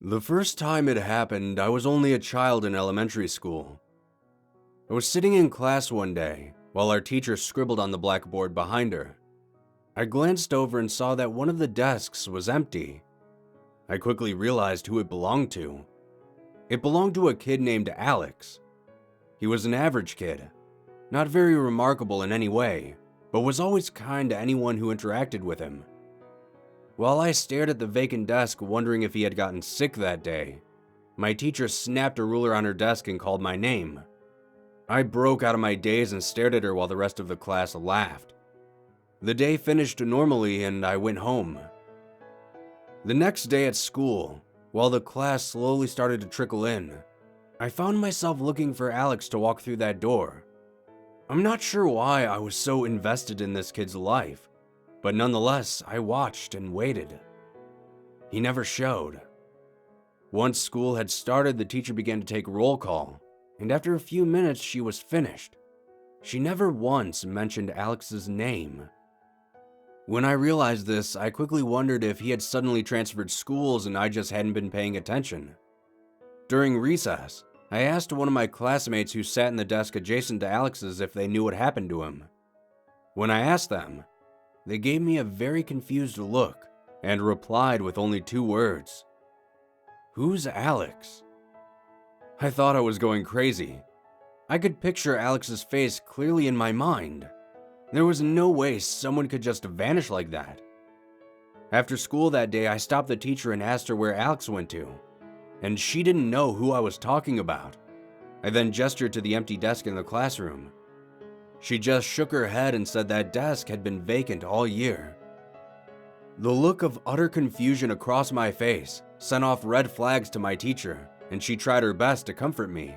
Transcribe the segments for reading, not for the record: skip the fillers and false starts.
The first time it happened, I was only a child in elementary school. I was sitting in class one day while our teacher scribbled on the blackboard behind her. I glanced over and saw that one of the desks was empty. I quickly realized who it belonged to. It belonged to a kid named Alex. He was an average kid, not very remarkable in any way, but was always kind to anyone who interacted with him. While I stared at the vacant desk wondering if he had gotten sick that day, my teacher snapped a ruler on her desk and called my name. I broke out of my daze and stared at her while the rest of the class laughed. The day finished normally and I went home. The next day at school, while the class slowly started to trickle in, I found myself looking for Alex to walk through that door. I'm not sure why I was so invested in this kid's life, but nonetheless, I watched and waited. He never showed. Once school had started, the teacher began to take roll call, and after a few minutes, she was finished. She never once mentioned Alex's name. When I realized this, I quickly wondered if he had suddenly transferred schools and I just hadn't been paying attention. During recess, I asked one of my classmates who sat in the desk adjacent to Alex's if they knew what happened to him. When I asked them, they gave me a very confused look and replied with only 2 words. "Who's Alex?" I thought I was going crazy. I could picture Alex's face clearly in my mind. There was no way someone could just vanish like that. After school that day, I stopped the teacher and asked her where Alex went to, and she didn't know who I was talking about. I then gestured to the empty desk in the classroom. She just shook her head and said that desk had been vacant all year. The look of utter confusion across my face sent off red flags to my teacher, and she tried her best to comfort me.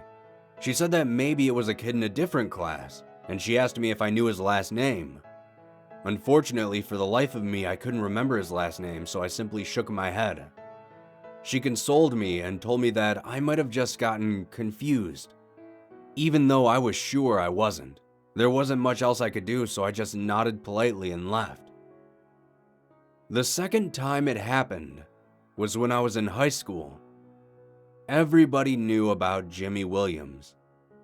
She said that maybe it was a kid in a different class, and she asked me if I knew his last name. Unfortunately, for the life of me, I couldn't remember his last name, so I simply shook my head. She consoled me and told me that I might have just gotten confused, even though I was sure I wasn't. There wasn't much else I could do, so I just nodded politely and left. The second time it happened was when I was in high school. Everybody knew about Jimmy Williams.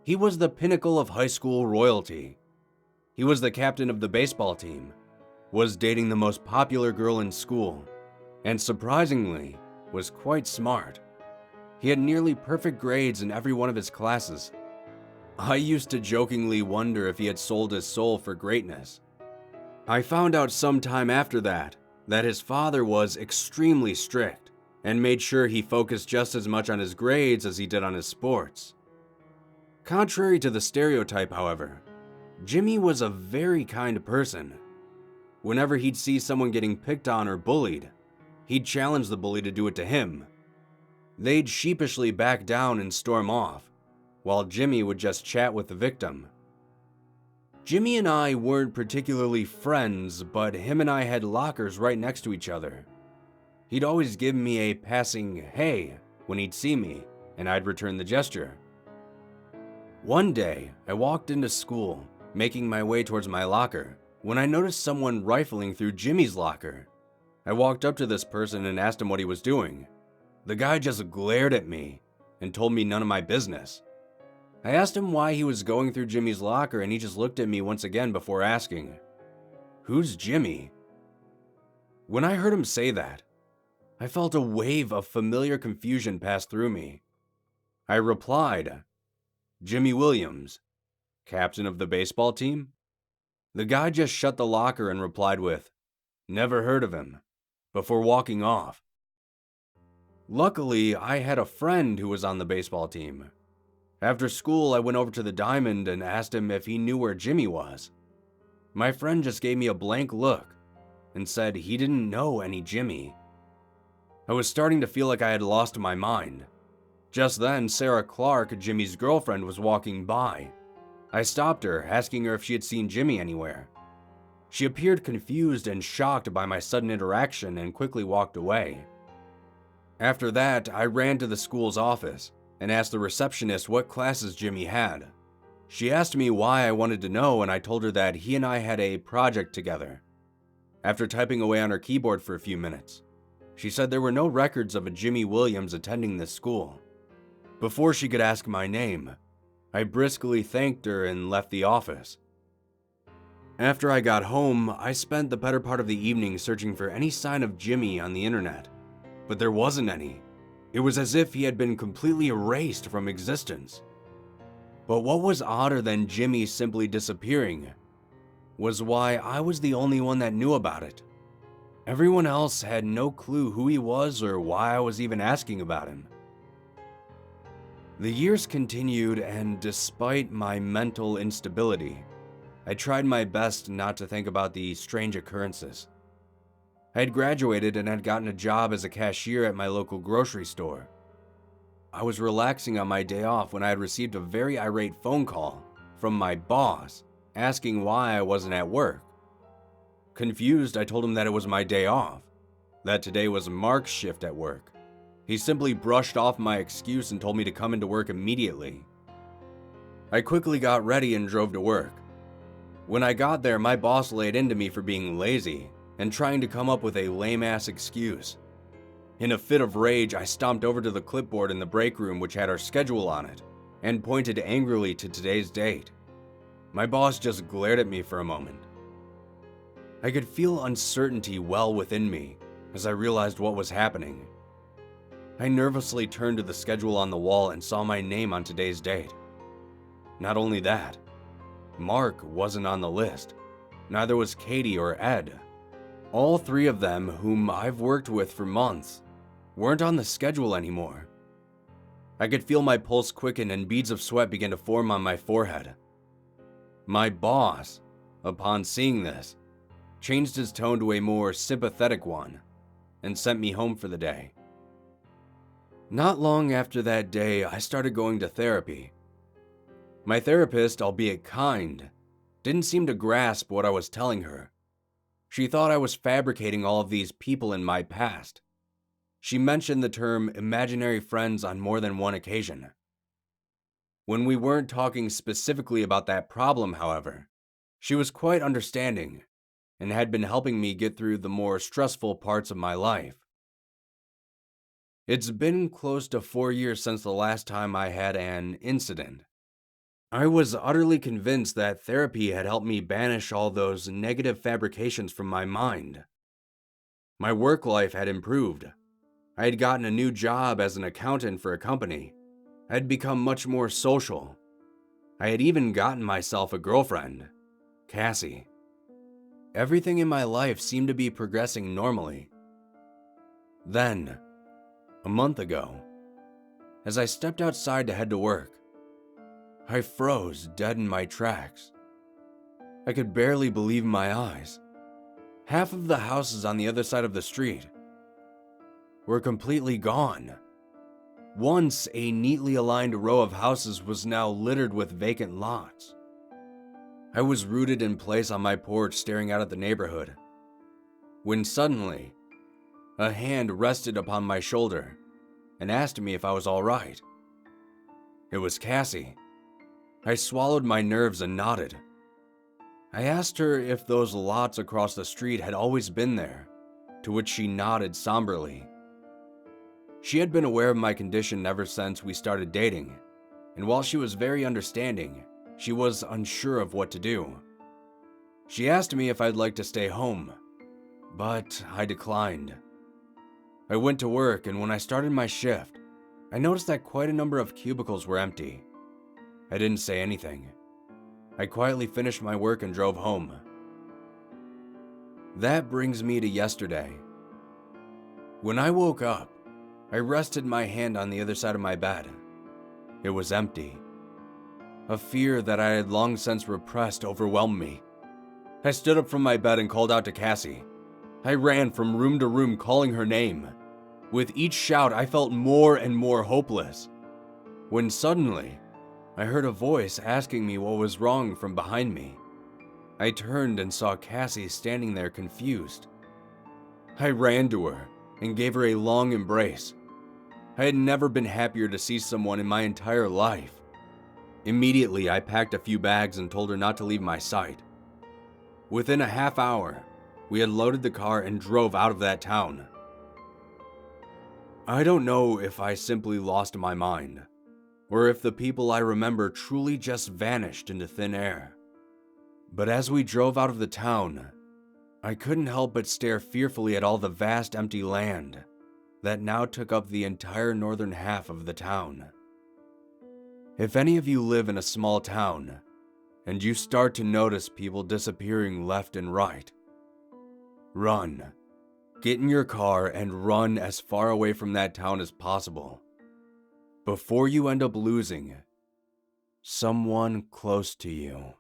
He was the pinnacle of high school royalty. He was the captain of the baseball team, was dating the most popular girl in school, and surprisingly, was quite smart. He had nearly perfect grades in every one of his classes. I used to jokingly wonder if he had sold his soul for greatness. I found out sometime after that his father was extremely strict and made sure he focused just as much on his grades as he did on his sports. Contrary to the stereotype, however, Jimmy was a very kind person. Whenever he'd see someone getting picked on or bullied, he'd challenge the bully to do it to him. They'd sheepishly back down and storm off, while Jimmy would just chat with the victim. Jimmy and I weren't particularly friends, but him and I had lockers right next to each other. He'd always give me a passing "hey" when he'd see me, and I'd return the gesture. One day, I walked into school, making my way towards my locker, when I noticed someone rifling through Jimmy's locker. I walked up to this person and asked him what he was doing. The guy just glared at me and told me none of my business. I asked him why he was going through Jimmy's locker, and he just looked at me once again before asking, "Who's Jimmy?" When I heard him say that, I felt a wave of familiar confusion pass through me. I replied, "Jimmy Williams, captain of the baseball team?" The guy just shut the locker and replied with, "Never heard of him," before walking off. Luckily, I had a friend who was on the baseball team. After school, I went over to the diamond and asked him if he knew where Jimmy was. My friend just gave me a blank look and said he didn't know any Jimmy. I was starting to feel like I had lost my mind. Just then, Sarah Clark, Jimmy's girlfriend, was walking by. I stopped her, asking her if she had seen Jimmy anywhere. She appeared confused and shocked by my sudden interaction and quickly walked away. After that, I ran to the school's office and asked the receptionist what classes Jimmy had. She asked me why I wanted to know, and I told her that he and I had a project together. After typing away on her keyboard for a few minutes, She said there were no records of a Jimmy Williams attending this school. Before she could ask my name, I briskly thanked her and left the office. After I got home, I spent the better part of the evening searching for any sign of Jimmy on the internet, but there wasn't any. It was as if he had been completely erased from existence. But what was odder than Jimmy simply disappearing was why I was the only one that knew about it. Everyone else had no clue who he was or why I was even asking about him. The years continued, and despite my mental instability, I tried my best not to think about the strange occurrences. I had graduated and had gotten a job as a cashier at my local grocery store. I was relaxing on my day off when I had received a very irate phone call from my boss asking why I wasn't at work. Confused, I told him that it was my day off, that today was Mark's shift at work. He simply brushed off my excuse and told me to come into work immediately. I quickly got ready and drove to work. When I got there, my boss laid into me for being lazy and trying to come up with a lame-ass excuse. In a fit of rage, I stomped over to the clipboard in the break room which had our schedule on it and pointed angrily to today's date. My boss just glared at me for a moment. I could feel uncertainty well within me as I realized what was happening. I nervously turned to the schedule on the wall and saw my name on today's date. Not only that, Mark wasn't on the list. Neither was Katie or Ed. All three of them, whom I've worked with for months, weren't on the schedule anymore. I could feel my pulse quicken and beads of sweat begin to form on my forehead. My boss, upon seeing this, changed his tone to a more sympathetic one and sent me home for the day. Not long after that day, I started going to therapy. My therapist, albeit kind, didn't seem to grasp what I was telling her. She thought I was fabricating all of these people in my past. She mentioned the term imaginary friends on more than one occasion. When we weren't talking specifically about that problem, however, she was quite understanding and had been helping me get through the more stressful parts of my life. It's been close to 4 years since the last time I had an incident. I was utterly convinced that therapy had helped me banish all those negative fabrications from my mind. My work life had improved. I had gotten a new job as an accountant for a company. I had become much more social. I had even gotten myself a girlfriend, Cassie. Everything in my life seemed to be progressing normally. Then, a month ago, as I stepped outside to head to work, I froze dead in my tracks. I could barely believe my eyes. Half of the houses on the other side of the street were completely gone. Once a neatly aligned row of houses was now littered with vacant lots. I was rooted in place on my porch staring out at the neighborhood, when suddenly, a hand rested upon my shoulder and asked me if I was all right. It was Cassie. I swallowed my nerves and nodded. I asked her if those lots across the street had always been there, to which she nodded somberly. She had been aware of my condition ever since we started dating, and while she was very understanding, she was unsure of what to do. She asked me if I'd like to stay home, but I declined. I went to work, and when I started my shift, I noticed that quite a number of cubicles were empty. I didn't say anything. I quietly finished my work and drove home. That brings me to yesterday. When I woke up, I rested my hand on the other side of my bed. It was empty. A fear that I had long since repressed overwhelmed me. I stood up from my bed and called out to Cassie. I ran from room to room calling her name. With each shout, I felt more and more hopeless. When suddenly, I heard a voice asking me what was wrong from behind me. I turned and saw Cassie standing there confused. I ran to her and gave her a long embrace. I had never been happier to see someone in my entire life. Immediately, I packed a few bags and told her not to leave my sight. Within a half hour, we had loaded the car and drove out of that town. I don't know if I simply lost my mind, or if the people I remember truly just vanished into thin air. But as we drove out of the town, I couldn't help but stare fearfully at all the vast empty land that now took up the entire northern half of the town. If any of you live in a small town, and you start to notice people disappearing left and right, run. Get in your car and run as far away from that town as possible, before you end up losing someone close to you.